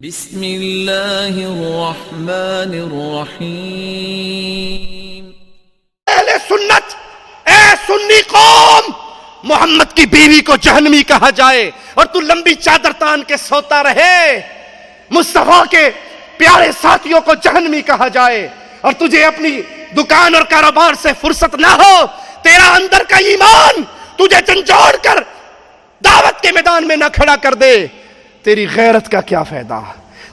بسم اللہ الرحمن الرحیم۔ اہل سنت، اے سنی قوم، محمد کی بیوی کو جہنمی کہا جائے اور تو لمبی چادر تان کے سوتا رہے، مصطفیٰ کے پیارے ساتھیوں کو جہنمی کہا جائے اور تجھے اپنی دکان اور کاروبار سے فرصت نہ ہو، تیرا اندر کا ایمان تجھے جھنجھوڑ کر دعوت کے میدان میں نہ کھڑا کر دے، تیری غیرت کا کیا فائدہ،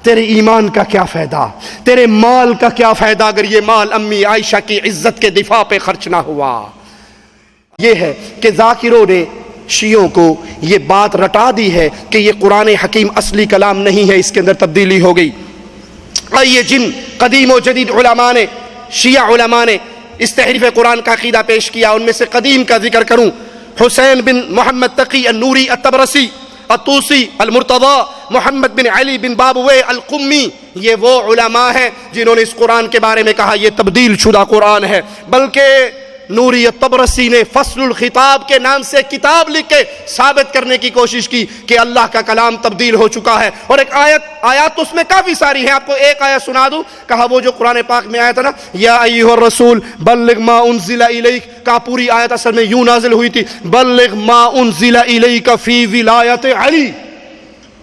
تیرے ایمان کا کیا فائدہ، تیرے مال کا کیا فائدہ اگر یہ مال امی عائشہ کی عزت کے دفاع پہ خرچ نہ ہوا۔ یہ ہے کہ ذاکروں نے شیعوں کو یہ بات رٹا دی ہے کہ یہ قرآن حکیم اصلی کلام نہیں ہے، اس کے اندر تبدیلی ہو گئی۔ آئیے جن قدیم و جدید علماء نے، شیعہ علماء نے اس تحریف قرآن کا عقیدہ پیش کیا، ان میں سے قدیم کا ذکر کروں، حسین بن محمد تقی النوری الطبرسی، الطوسی المرتضی، محمد بن علی بن بابوے القمی، یہ وہ علماء ہیں جنہوں نے اس قرآن کے بارے میں کہا یہ تبدیل شدہ قرآن ہے۔ بلکہ نوری الطبرسی نے فصل الخطاب کے نام سے کتاب لکھ کے ثابت کرنے کی کوشش کی کہ اللہ کا کلام تبدیل ہو چکا ہے، اور ایک آیات تو اس میں کافی ساری ہیں، آپ کو ایک آیت سنا دوں۔ کہا وہ جو قرآن پاک میں آیا تھا نا، یا ایھا الرسول بلغ ما انزل الیک، کا پوری آیت اصل میں یوں نازل ہوئی تھی، بلغ ما انزل الیک فی ولایت علی،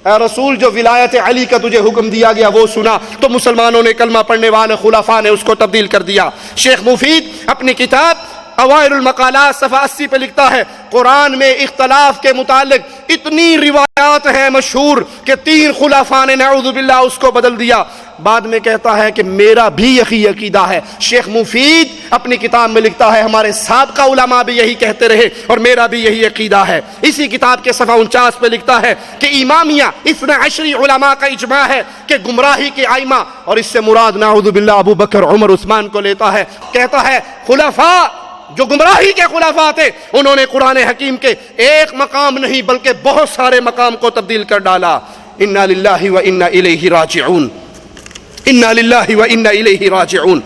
اے رسول جو ولایت علی کا تجھے حکم دیا گیا وہ سنا۔ تو مسلمانوں نے، کلمہ پڑھنے والے خلفاء نے اس کو تبدیل کر دیا۔ شیخ مفید اپنی کتاب اوائل المقالات صفحہ 80 پہ لکھتا ہے، قرآن میں اختلاف کے متعلق اتنی روایات ہیں مشہور کہ 3 خلفاء نے نعوذ باللہ اس کو بدل دیا۔ بعد میں کہتا ہے کہ میرا بھی یہی عقیدہ ہے۔ شیخ مفید اپنی کتاب میں لکھتا ہے ہمارے سابقہ علماء بھی یہی کہتے رہے اور میرا بھی یہی عقیدہ ہے۔ اسی کتاب کے صفحہ 49 پہ لکھتا ہے کہ امامیہ 12 علماء کا اجماع ہے کہ گمراہی کے ائمہ، اور اس سے مراد نعوذ باللہ ابو بکر، عمر، عثمان کو لیتا ہے۔ کہتا ہے خلفاء جو گمراہی کے خلفاء تھے انہوں نے قرآن حکیم کے ایک مقام نہیں بلکہ بہت سارے مقام کو تبدیل کر ڈالا۔ انا للہ و انا الیہ راجعون، انا للہ و انا الیہ راجعون۔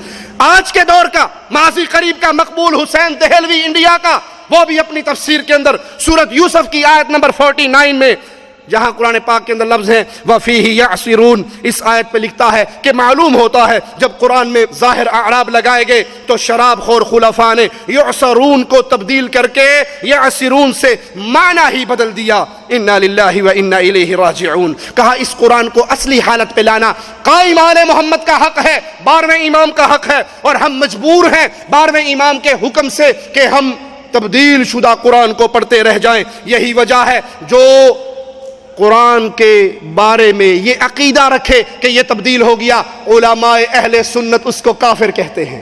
آج کے دور کا، ماضی قریب کا مقبول حسین دہلوی انڈیا کا، وہ بھی اپنی تفسیر کے اندر سورۃ یوسف کی آیت نمبر 49 میں جہاں قرآن پاک کے اندر لفظ ہیں وَفِيهِ يَعْصِرُونَ، اس آیت پہ لکھتا ہے کہ معلوم ہوتا ہے جب قرآن میں ظاہر اعراب لگائے گئے تو شراب خور خلفاء نے یعصرون کو تبدیل کر کے یعصرون سے معنی ہی بدل دیا۔ انا للہ و انا الیہ راجعون۔ کہا اس قرآن کو اصلی حالت پہ لانا قائم آل محمد کا حق ہے، 12ویں امام کا حق ہے، اور ہم مجبور ہیں 12ویں امام کے حکم سے کہ ہم تبدیل شدہ قرآن کو پڑھتے رہ جائیں۔ یہی وجہ ہے جو قرآن کے بارے میں یہ عقیدہ رکھے کہ یہ تبدیل ہو گیا، علماء اہل سنت اس کو کافر کہتے ہیں۔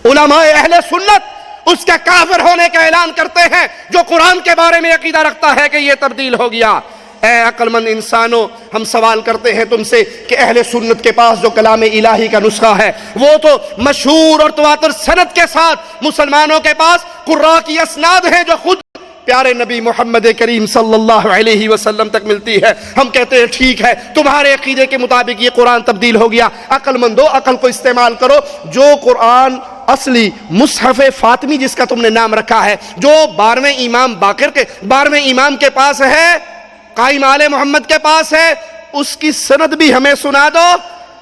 علماء اہل سنت اس کے کافر ہونے کا اعلان کرتے ہیں جو قرآن کے بارے میں عقیدہ رکھتا ہے کہ یہ تبدیل ہو گیا۔ اے عقل مند انسانوں، ہم سوال کرتے ہیں تم سے کہ اہل سنت کے پاس جو کلام الہی کا نسخہ ہے وہ تو مشہور اور تواتر سند کے ساتھ مسلمانوں کے پاس قراء کی اسناد ہیں جو خود پیارے نبی محمد کریم صلی اللہ علیہ وسلم تک ملتی ہے۔ ہم کہتے ہیں ٹھیک ہے، تمہارے عقیدے کے مطابق یہ قرآن تبدیل ہو گیا۔ عقل مندو، عقل کو استعمال کرو۔ جو قرآن اصلی مصحف فاطمی جس کا تم نے نام رکھا ہے، جو 12ویں امام باقر کے 12ویں امام کے پاس ہے، قائم آل محمد کے پاس ہے، اس کی سند بھی ہمیں سنا دو،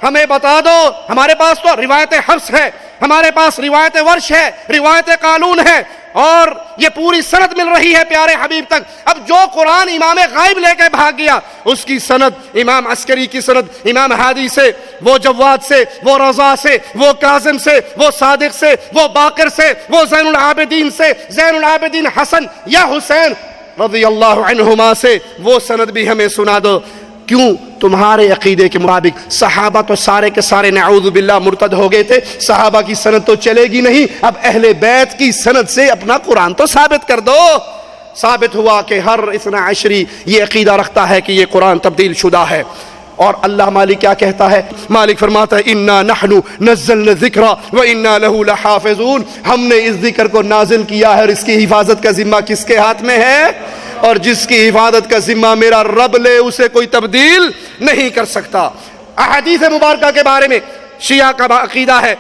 ہمیں بتا دو۔ ہمارے پاس تو روایت حفص ہے، ہمارے پاس روایت ورش ہے، روایت قالون ہے، اور یہ پوری سند مل رہی ہے پیارے حبیب تک۔ اب جو قرآن امام غائب لے کے بھاگ گیا اس کی سند، امام عسکری کی سند، امام ہادی سے، وہ جواد سے، وہ رضا سے، وہ کاظم سے، وہ صادق سے، وہ باقر سے، وہ زین العابدین سے، زین العابدین حسن یا حسین رضی اللہ عنہما سے، وہ سند بھی ہمیں سنا دو۔ کیوں؟ تمہارے عقیدے کے مطابق صحابہ تو سارے کے سارے نعوذ باللہ مرتد ہو گئے تھے، صحابہ کی سند تو چلے گی نہیں، اب اہل بیت کی سند سے اپنا قرآن تو ثابت کر دو۔ ثابت ہوا کہ ہر 12 یہ عقیدہ رکھتا ہے کہ یہ قرآن تبدیل شدہ ہے۔ اور اللہ مالک کیا کہتا ہے؟ مالک فرماتا ہے انا نحن نزلنا الذکر وانا له لحافظون، ہم نے اس ذکر کو نازل کیا ہے اور اس کی حفاظت کا ذمہ کس کے ہاتھ میں ہے؟ اور جس کی حفاظت کا ذمہ میرا رب لے اسے کوئی تبدیل نہیں کر سکتا۔ احادیث مبارکہ کے بارے میں شیعہ کا عقیدہ ہے،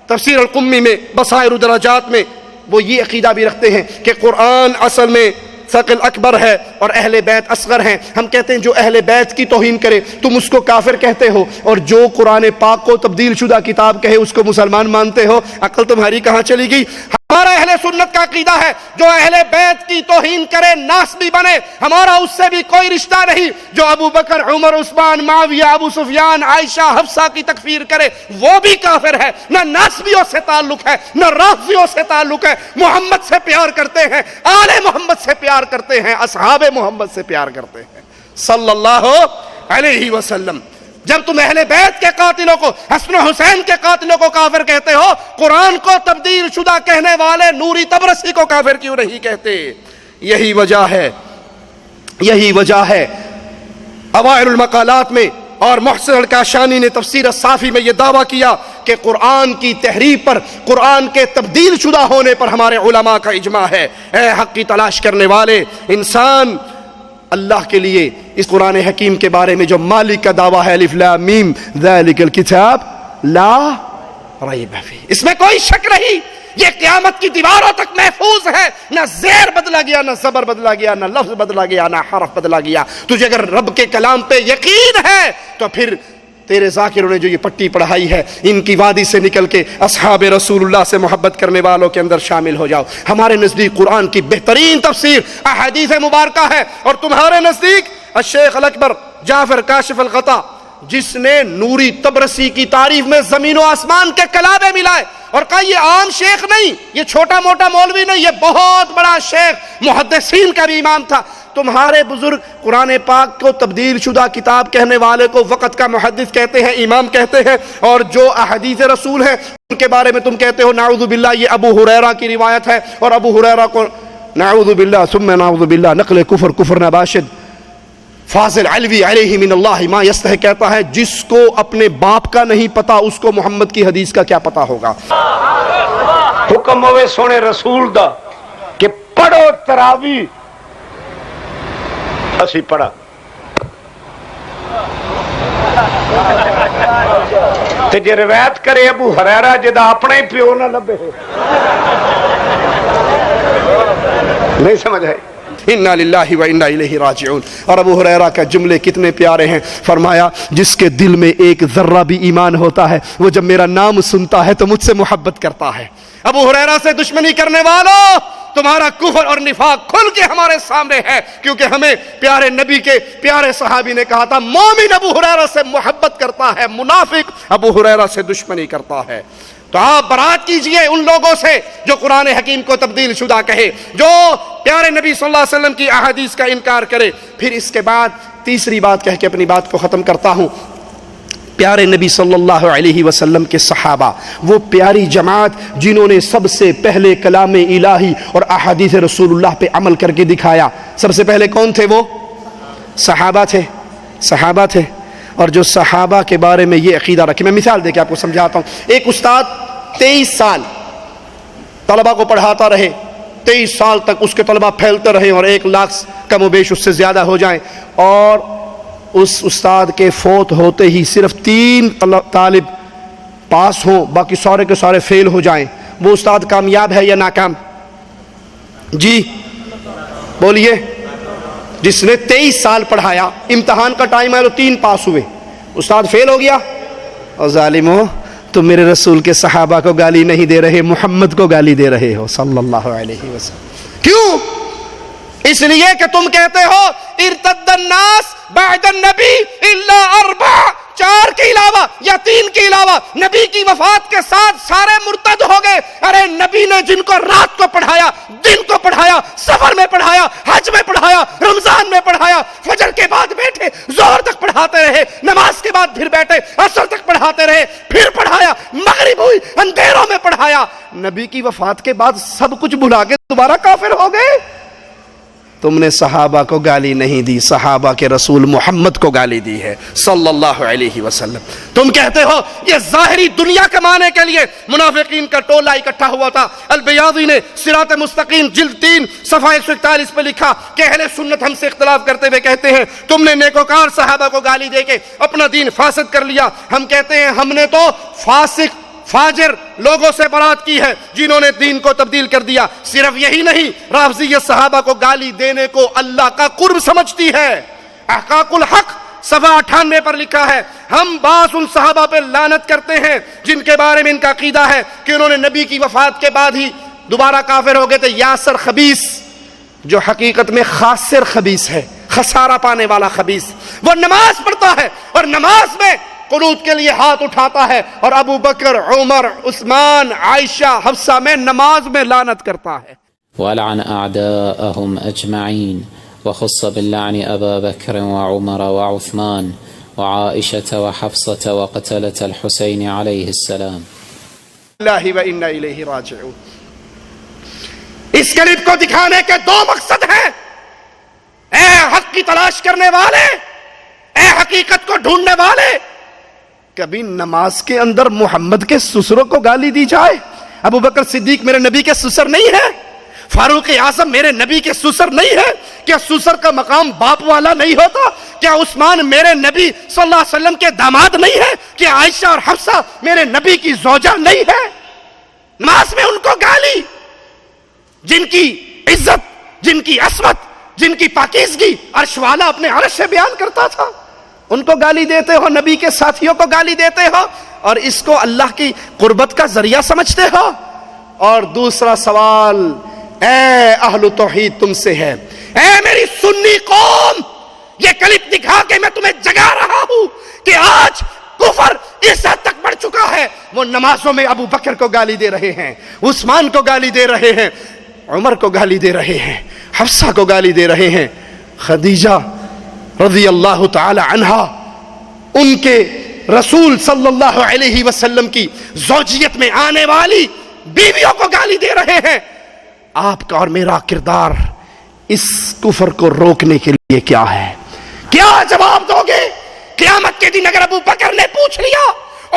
تفسیر القمی میں بصائر الدرجات میں وہ یہ عقیدہ بھی رکھتے ہیں کہ قرآن اصل میں ثقل اکبر ہے اور اہل بیت اصغر ہیں. ہم کہتے ہیں جو اہل بیت کی توہین کرے تم اس کو کافر کہتے ہو, اور جو قرآن پاک کو تبدیل شدہ کتاب کہے اس کو مسلمان مانتے ہو. عقل تمہاری کہاں چلی گئی؟ ہمارا اہل سنت کا عقیدہ ہے جو اہل بیت کی توہین کرے ناسبی بنے. ہمارا اس سے بھی کوئی رشتہ نہیں. جو ابو بکر، عمر، عثمان، معاویہ، ابو سفیان، عائشہ، حفصہ کی تکفیر کرے وہ بھی کافر ہے. نہ ناسبیوں سے تعلق ہے نہ رافضیوں سے تعلق ہے. محمد سے پیار کرتے ہیں، آل محمد سے پیار کرتے ہیں، اصحاب محمد سے پیار کرتے ہیں صلی اللہ علیہ وسلم. جب تم اہل بیت کے قاتلوں کو، حسن و حسین کے قاتلوں کو کافر کہتے ہو، قرآن کو تبدیل شدہ کہنے والے نوری طبرسی کو کافر کیوں نہیں کہتے؟ یہی وجہ ہے اوائل المقالات میں اور محسن الکاشانی نے تفسیر الصافی میں یہ دعویٰ کیا کہ قرآن کی تحریف پر، قرآن کے تبدیل شدہ ہونے پر ہمارے علماء کا اجماع ہے. اے حق کی تلاش کرنے والے انسان، اللہ کے لیے اس قرآن حکیم کے بارے میں جو مالک کا دعویٰ ہے الف لام میم ذالک الکتاب لا ریب فیہ، اس میں کوئی شک نہیں. یہ قیامت کی دیواروں تک محفوظ ہے. نہ زیر بدلا گیا، نہ زبر بدلا گیا، نہ لفظ بدلا گیا، نہ حرف بدلا گیا. تجھے اگر رب کے کلام پہ یقین ہے تو پھر تیرے ذاکروں نے جو یہ پٹی پڑھائی ہے ان کی وادی سے نکل کے اصحاب رسول اللہ سے محبت کرنے والوں کے اندر شامل ہو جاؤ. ہمارے نزدیک قرآن کی بہترین تفسیر احادیث مبارکہ ہے، اور تمہارے نزدیک الشیخ الاکبر جعفر کاشف الغطا، جس نے نوری طبرسی کی تعریف میں زمین و آسمان کے کلابے ملائے اور کہا یہ عام شیخ نہیں، یہ چھوٹا موٹا مولوی نہیں، یہ بہت بڑا شیخ، محدثین کا بھی امام تھا. تمہارے بزرگ قرآن پاک کو تبدیل شدہ کتاب کہنے والے کو وقت کا محدث کہتے ہیں، امام کہتے ہیں، اور جو احادیث رسول ہیں ان کے بارے میں تم کہتے ہو نعوذ باللہ یہ ابو ہریرہ کی روایت ہے، اور ابو ہریرہ کو نعوذ باللہ ثم نعوذ باللہ نقل کفر نباشد فاضل علوی علیہ من اللہ ما یستحق کہتا ہے جس کو اپنے باپ کا نہیں پتا اس کو محمد کی حدیث کا کیا پتا ہوگا. حکم ہوئے سونے رسول دا کہ پڑھو تراوی، اسی پڑھا. تے جے روایت کرے ابو ہریرہ جدا اپنا ہی پیو نہ لبے، نہیں سمجھ ہے. انا للہ و انا الیہ راجعون. اور ابو ہریرہ کا جملے کتنے پیارے ہیں. فرمایا جس کے دل میں ایک ذرہ بھی ایمان ہوتا ہے وہ جب میرا نام سنتا ہے تو مجھ سے محبت کرتا ہے. ابو ہریرہ سے دشمنی کرنے والوں، تمہارا کفر اور نفاق کھل کے ہمارے سامنے ہے، کیونکہ ہمیں پیارے نبی کے پیارے صحابی نے کہا تھا مومن ابو ہریرہ سے محبت کرتا ہے، منافق ابو ہریرہ سے دشمنی کرتا ہے. تو آپ برات کیجئے ان لوگوں سے جو قرآن حکیم کو تبدیل شدہ کہے، جو پیارے نبی صلی اللہ علیہ وسلم کی احادیث کا انکار کرے. پھر اس کے بعد تیسری بات کہہ کے اپنی بات کو ختم کرتا ہوں. پیارے نبی صلی اللہ علیہ وسلم کے صحابہ، وہ پیاری جماعت جنہوں نے سب سے پہلے کلام الہی اور احادیث رسول اللہ پہ عمل کر کے دکھایا. سب سے پہلے کون تھے؟ وہ صحابہ تھے. اور جو صحابہ کے بارے میں یہ عقیدہ رکھے، میں مثال دے کے آپ کو سمجھاتا ہوں. ایک استاد 23 سال طلبہ کو پڑھاتا رہے، 23 سال تک اس کے طلبہ پھیلتے رہے اور 1 لاکھ کم و بیش اس سے زیادہ ہو جائیں، اور اس استاد کے فوت ہوتے ہی صرف 3 طالب پاس ہوں، باقی سارے کے سارے فیل ہو جائیں. وہ استاد کامیاب ہے یا ناکام؟ جی بولیے. جس نے 23 سال پڑھایا، امتحان کا ٹائم ہے تو 3 پاس ہوئے، استاد فیل ہو گیا. اور ظالمو، تم میرے رسول کے صحابہ کو گالی نہیں دے رہے، محمد کو گالی دے رہے ہو صلی اللہ علیہ وسلم. کیوں؟ اس لیے کہ تم کہتے ہو ارتد الناس بعد النبی الا 4، 4 کے علاوہ یا 3 کے علاوہ نبی کی وفات کے ساتھ سارے مرتد ہو گئے. ارے نبی نے جن کو رات کو پڑھایا، دن کو پڑھایا، سفر میں پڑھایا، حج میں پڑھایا، رمضان میں پڑھایا، فجر کے بعد بیٹھے ظہر تک پڑھاتے رہے، نماز کے بعد پھر بیٹھے عصر تک پڑھاتے رہے، پھر پڑھایا، مغرب ہوئی اندھیروں میں پڑھایا. نبی کی وفات کے بعد سب کچھ بھلا کے دوبارہ کافر ہو گئے. تم نے صحابہ کو گالی نہیں دی، صحابہ کے رسول محمد کو گالی دی ہے صلی اللہ علیہ وسلم. تم کہتے ہو یہ ظاہری دنیا کمانے کے لیے منافقین کا ٹولہ اکٹھا ہوا تھا. البیاضی نے صراط مستقیم جلد 3 صفحہ 141 پہ لکھا کہ اہل سنت ہم سے اختلاف کرتے ہوئے کہتے ہیں تم نے نیکوکار صحابہ کو گالی دے کے اپنا دین فاسد کر لیا. ہم کہتے ہیں ہم نے تو فاجر لوگوں سے برات کی ہے جنہوں نے دین کو تبدیل کر دیا۔ صرف یہی نہیں، رافضیت صحابہ کو گالی دینے کو اللہ کا قرب سمجھتی ہے۔ احقاق الحق صفحہ 98 پر لکھا ہے، ہم بعض ان صحابہ پہ لعنت کرتے ہیں جن کے بارے میں ان کا عقیدہ ہے کہ انہوں نے نبی کی وفات کے بعد ہی دوبارہ کافر ہو گئے تھے۔ یاسر خبیث، جو حقیقت میں خاسر خبیث ہے، خسارہ پانے والا خبیث، وہ نماز پڑھتا ہے اور نماز میں قنوت کے لیے ہاتھ اٹھاتا ہے اور ابو بکر، عمر، عثمان، عائشہ، حفصہ میں نماز میں لعنت کرتا ہے۔ ولعن أعداءهم أجمعين وخص باللعن أبا بكر وعمر وعثمان وعائشة وحفصة وقتلة الحسين عليه السلام۔ اللہ و انا الیہ راجعون۔ اس کلپ کو دکھانے کے دو مقصد ہیں۔ اے حق کی تلاش کرنے والے، اے حقیقت کو ڈھونڈنے والے، کبھی نماز کے اندر محمد کے سسروں کو گالی دی جائے؟ ابو بکر صدیق میرے نبی کے سسر نہیں ہے؟ فاروق اعظم میرے نبی کے سسر نہیں ہے؟ کیا سسر کا مقام باپ والا نہیں ہوتا؟ کیا عثمان میرے نبی صلی اللہ علیہ وسلم کے داماد نہیں ہے؟ کیا عائشہ اور حفصہ میرے نبی کی زوجہ نہیں ہے؟ نماز میں ان کو گالی، جن کی عزت، جن کی عصمت، جن کی پاکیزگی عرش والا اپنے عرش سے بیان کرتا تھا، ان کو گالی دیتے ہو، نبی کے ساتھیوں کو گالی دیتے ہو، اور اس کو اللہ کی قربت کا ذریعہ سمجھتے ہو۔ اور دوسرا سوال اے اہل توحید تم سے ہے، اے میری سنی قوم، یہ کلپ دکھا کے میں تمہیں جگا رہا ہوں کہ آج کفر اس حد تک بڑھ چکا ہے، وہ نمازوں میں ابو بکر کو گالی دے رہے ہیں، عثمان کو گالی دے رہے ہیں، عمر کو گالی دے رہے ہیں، حفصہ کو گالی دے رہے ہیں، خدیجہ رضی اللہ تعالی عنہا ان کے رسول صلی اللہ علیہ وسلم کی زوجیت میں آنے والی بیویوں کو گالی دے رہے ہیں۔ آپ کا اور میرا کردار اس کفر کو روکنے کے لیے کیا ہے؟ کیا جواب دو گے؟ قیامت کے دن اگر ابو بکر نے پوچھ لیا،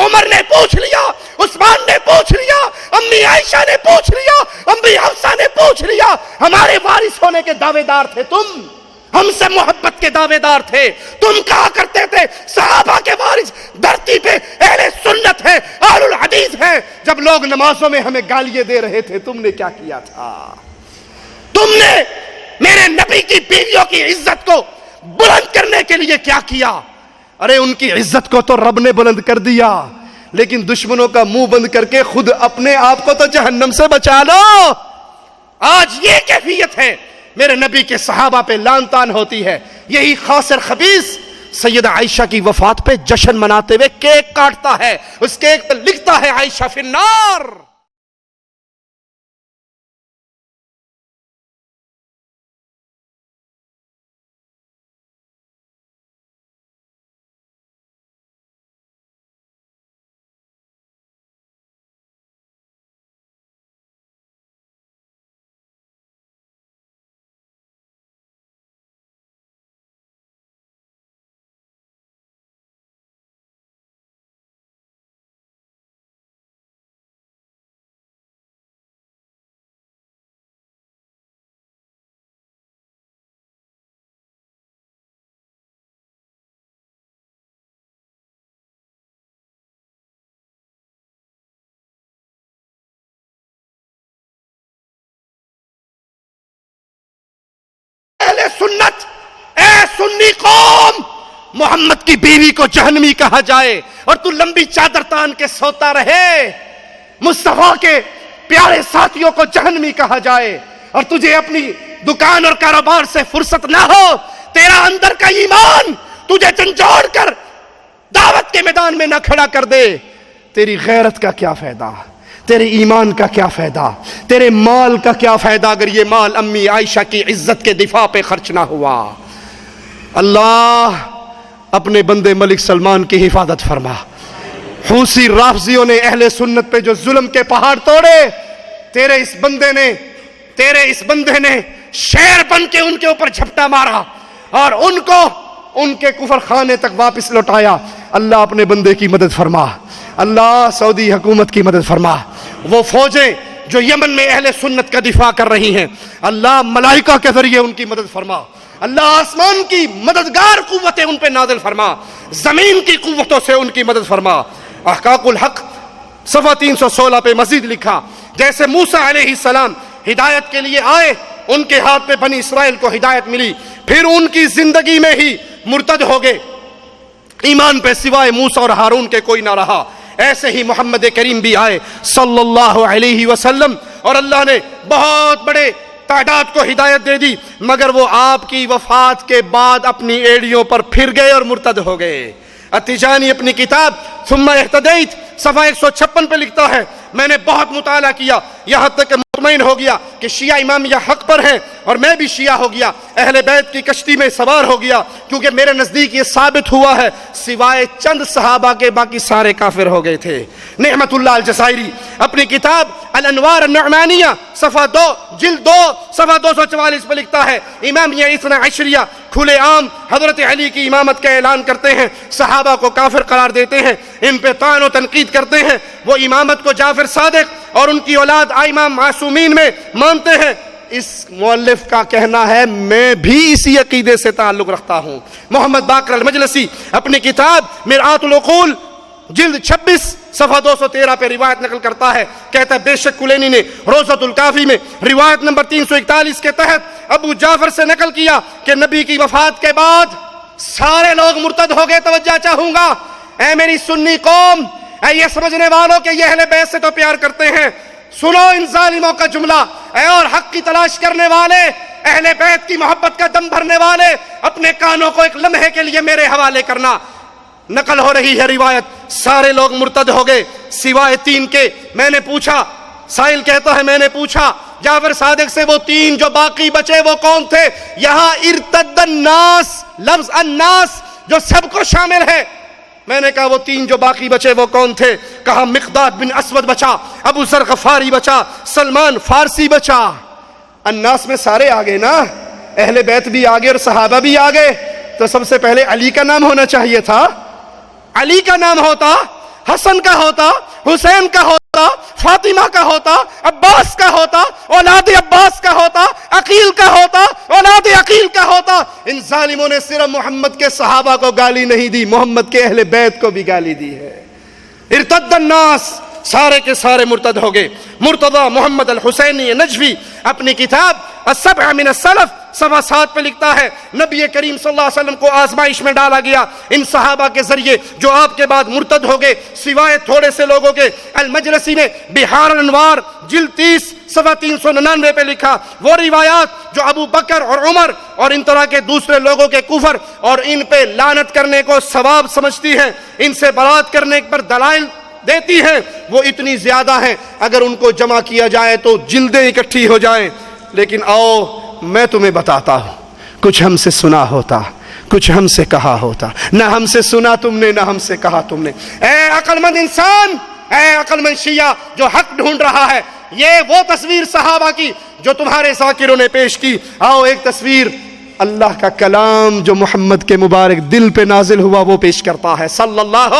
عمر نے پوچھ لیا، عثمان نے پوچھ لیا، امی عائشہ نے پوچھ لیا، امی حفصہ نے پوچھ لیا، ہمارے وارث ہونے کے دعوے دار تھے تم، ہم سے محبت کے دعوے دار تھے، تم کہا کرتے تھے صحابہ کے وارث دھرتی پہ اہل سنت ہے، اہل الحدیث ہے، جب لوگ نمازوں میں ہمیں گالیاں دے رہے تھے تم نے کیا کیا تھا؟ تم نے میرے نبی کی بیویوں کی عزت کو بلند کرنے کے لیے کیا کیا؟ ارے ان کی عزت کو تو رب نے بلند کر دیا، لیکن دشمنوں کا منہ بند کر کے خود اپنے آپ کو تو جہنم سے بچا لو۔ آج یہ کیفیت ہے، میرے نبی کے صحابہ پہ لعن طعن ہوتی ہے، یہی خاسر خبیث سیدہ عائشہ کی وفات پہ جشن مناتے ہوئے کیک کاٹتا ہے، اس کیک پر لکھتا ہے عائشہ فی النار۔ اہل سنت، اے سنی قوم، محمد کی بیوی کو جہنمی کہا جائے اور تو لمبی چادر تان کے سوتا رہے، مصطفیٰ کے پیارے ساتھیوں کو جہنمی کہا جائے اور تجھے اپنی دکان اور کاروبار سے فرصت نہ ہو، تیرا اندر کا ایمان تجھے جھنجھوڑ کر دعوت کے میدان میں نہ کھڑا کر دے، تیری غیرت کا کیا فائدہ؟ تیرے ایمان کا کیا فائدہ؟ تیرے مال کا کیا فائدہ اگر یہ مال امی عائشہ کی عزت کے دفاع پہ خرچ نہ ہوا؟ اللہ اپنے بندے ملک سلمان کی حفاظت فرما۔ حوثی رافضیوں نے اہل سنت پہ جو ظلم کے پہاڑ توڑے، تیرے اس بندے نے شیر بن کے ان کے اوپر جھپٹا مارا اور ان کو ان کے کفر خانے تک واپس لوٹایا۔ اللہ اپنے بندے کی مدد فرما، اللہ سعودی حکومت کی مدد فرما، وہ فوجیں جو یمن میں اہل سنت کا دفاع کر رہی ہیں اللہ ملائکہ کے ذریعے ان کی مدد فرما، اللہ آسمان کی مددگار قوتیں ان پہ نازل فرما، زمین کی قوتوں سے ان کی مدد فرما۔ احقاق الحق صفحہ 316 پہ مزید لکھا، جیسے موسیٰ علیہ السلام ہدایت کے لیے آئے، ان کے ہاتھ پہ بنی اسرائیل کو ہدایت ملی، پھر ان کی زندگی میں ہی مرتد ہو گئے، ایمان پہ سوائے موسیٰ اور ہارون کے کوئی نہ رہا، ایسے ہی محمد کریم بھی آئے صلی اللہ علیہ وسلم، اور اللہ نے بہت بڑے تعداد کو ہدایت دے دی، مگر وہ آپ کی وفات کے بعد اپنی ایڑیوں پر پھر گئے اور مرتد ہو گئے۔ التجانی اپنی کتاب ثم اہتدیت صفحہ 156 پہ لکھتا ہے، میں نے بہت مطالعہ کیا، یہاں تک کہ مطمئن ہو گیا کہ شیعہ امامیہ حق پر ہیں، اور میں بھی شیعہ ہو گیا، اہل بیت کی کشتی میں سوار ہو گیا، کیونکہ میرے نزدیک یہ ثابت ہوا ہے سوائے چند صحابہ کے باقی سارے کافر ہو گئے تھے۔ نعمت اللہ الجزائری اپنی کتاب الانوار النعمانیہ صفحہ 2 جلد 2 صفحہ 244 پہ لکھتا ہے، امامیہ اثنا عشریہ کھلے عام حضرت علی کی امامت کا اعلان کرتے ہیں، صحابہ کو کافر قرار دیتے ہیں، ان پہ طعن و تنقید کرتے ہیں، وہ امامت کو جعفر صادق اور ان کی اولاد ائمہ معصومین میں مانتے ہیں۔ اس مؤلف کا کہنا ہے میں بھی اسی عقیدے سے تعلق رکھتا ہوں۔ محمد باقر المجلسی اپنی کتاب مرآت العقول جلد 26 صفحہ 213 پہ روایت نقل کرتا ہے، کہتا ہے بے شک کلینی نے روضۃ الکافی میں روایت نمبر 341 کے تحت ابو جعفر سے نقل کیا کہ نبی کی وفات کے بعد سارے لوگ مرتد ہو گئے۔ توجہ چاہوں گا، اے میری سنی قوم، اے یہ سمجھنے والوں کہ یہ اہل بیت سے تو پیار کرتے ہیں، سنو ان ظالموں کا جملہ، اے اور حق کی تلاش کرنے والے، اہل بیت کی محبت کا دم بھرنے والے، اپنے کانوں کو ایک لمحے کے لیے میرے حوالے کرنا۔ نقل ہو رہی ہے روایت، سارے لوگ مرتد ہو گئے سوائے 3 کے۔ میں نے پوچھا، سائل کہتا ہے میں نے پوچھا جعفر صادق سے وہ 3 جو باقی بچے وہ کون تھے؟ یہاں ارتد الناس، لفظ الناس جو سب کو شامل ہے۔ میں نے کہا وہ 3 جو باقی بچے وہ کون تھے؟ کہا مقداد بن اسود بچا، ابو ذر غفاری بچا، سلمان فارسی بچا۔ الناس میں سارے آگے نا، اہل بیت بھی آگے اور صحابہ بھی آگے، تو سب سے پہلے علی کا نام ہونا چاہیے تھا، علی کا نام ہوتا، حسن کا ہوتا، حسین کا ہوتا، فاطمہ کا ہوتا، عباس کا ہوتا، اولاد عباس کا ہوتا، عقیل کا ہوتا، اولاد عقیل کا ہوتا۔ ان ظالموں نے صرف محمد کے صحابہ کو گالی نہیں دی، محمد کے اہل بیت کو بھی گالی دی ہے۔ ارتد الناس، سارے کے سارے مرتد ہو گئے۔ مرتضی محمد الحسینی نجفی اپنی کتاب السبع من السلف صفحہ 7 پہ لکھتا ہے، نبی کریم صلی اللہ علیہ وسلم کو آزمائش میں ڈالا گیا ان صحابہ کے ذریعے جو آپ کے بعد مرتد ہو گئے سوائے تھوڑے سے لوگوں کے۔ المجلسی نے بحار الانوار جلد 30 صفحہ 399 پہ لکھا، وہ روایات جو ابو بکر اور عمر اور ان طرح کے دوسرے لوگوں کے کفر اور ان پہ لعنت کرنے کو ثواب سمجھتی ہیں، ان سے برات کرنے پر دلائل دیتی ہیں، وہ اتنی زیادہ ہیں اگر ان کو جمع کیا جائے تو جلدیں اکٹھی ہو جائیں۔ لیکن آؤ میں تمہیں بتاتا ہوں، کچھ ہم سے سنا ہوتا، کچھ ہم سے کہا ہوتا، نہ ہم سے سنا تم نے، نہ ہم سے کہا تم نے۔ اے عقل مند انسان، اے عقل مند شیعہ جو حق ڈھونڈ رہا ہے، یہ وہ تصویر صحابہ کی جو تمہارے ذاکروں نے پیش کی۔ آؤ ایک تصویر اللہ کا کلام جو محمد کے مبارک دل پہ نازل ہوا وہ پیش کرتا ہے صلی اللہ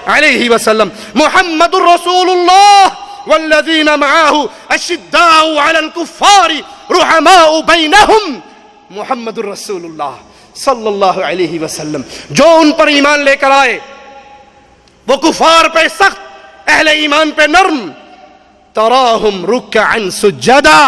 علیہ وسلم۔ محمد الرسول اللہ والذین معاہ اشداء علی الکفار رحماء بینہم۔ محمد الرسول اللہ صلی اللہ علیہ وسلم جو ان پر ایمان لے کر آئے، وہ کفار پہ سخت، اہل ایمان پہ نرم۔ تراہم رکعا سجدا،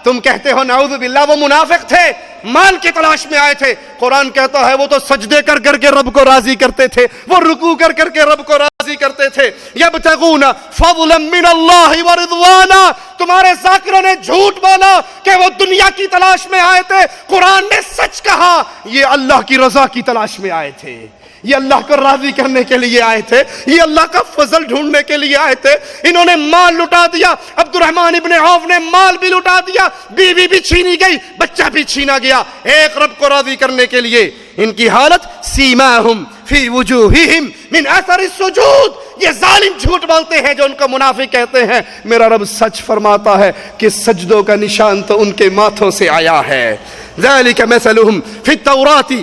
تم کہتے ہو نعوذ باللہ وہ منافق تھے، مال کی تلاش میں آئے تھے، قرآن کہتا ہے وہ تو سجدے کر کر کے رب کو راضی کرتے تھے، وہ رکوع کر کر کے رب کو راضی کرتے تھے۔ یبتغون فضلا من اللہ ورضوانا، تمہارے ذاکروں نے جھوٹ بولا کہ وہ دنیا کی تلاش میں آئے تھے، قرآن نے سچ کہا یہ اللہ کی رضا کی تلاش میں آئے تھے، یہ اللہ کو راضی کرنے کے لیے آئے تھے، یہ اللہ کا فضل ڈھونڈنے کے لیے آئے تھے۔ انہوں نے مال لٹا دیا، عبد الرحمن ابن عوف نے مال بھی لٹا دیا، بیوی بھی چھینی گئی، بچہ بھی چھینا گیا، ایک رب کو راضی کرنے کے لیے۔ ان کی حالت سیماہم فی وجوہہم من اثر السجود، یہ ظالم جھوٹ بولتے ہیں جو ان کو منافق کہتے ہیں، میرا رب سچ فرماتا ہے کہ سجدوں کا نشان تو ان کے ماتھوں سے آیا ہے۔ ذالک مثلہم فی التوراۃ،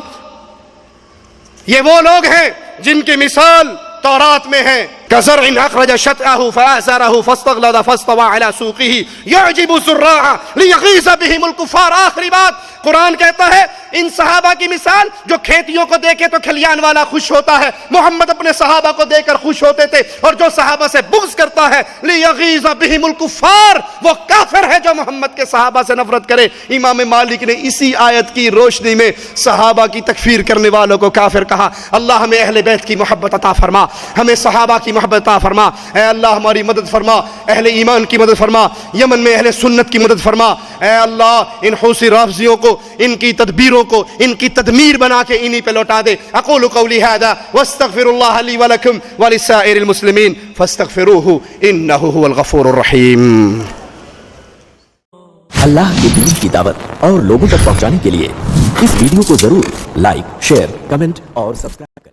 یہ وہ لوگ ہیں جن کی مثال تورات میں ہے، كزرع أخرج شطأه فآزره فاستغلظ فاستوى على سوقه يعجب الزراع ليغيظ بهم الكفار. آخری بات قرآن کہتا ہے ان صحابہ کی مثال جو کھیتیوں کو دیکھے تو کھلیان والا خوش ہوتا ہے. محمد اپنے صحابہ کو دیکھ کر خوش ہوتے تھے, اور جو صحابہ سے بغض کرتا ہے لیغیظ بہم الکفار, وہ کافر ہے جو محمد کے صحابہ سے نفرت کرے. امام مالک نے اسی آیت کی روشنی میں صحابہ کی تکفیر کرنے والوں کو کافر کہا. اللہ ہمیں اہل بیت کی محبت عطا فرما, ہمیں صحابہ کی محبت عطا فرما. اے اللہ ہماری مدد فرما, اہل ایمان کی مدد فرما, یمن میں اہل سنت کی مدد فرما. اے اللہ ان حوثی رافضیوں کو, ان کی تدبیروں کو, ان کی تدمیر بنا کے انہی پہ لوٹا دے. اقول قولی هذا واستغفر الله لي ولكم ولسائر المسلمين فاستغفروه انه هو الغفور الرحیم. اللہ کے دین کی دعوت اور لوگوں تک پہنچانے کے لیے اس ویڈیو کو ضرور لائک, شیئر, کمنٹ اور سبسکرائب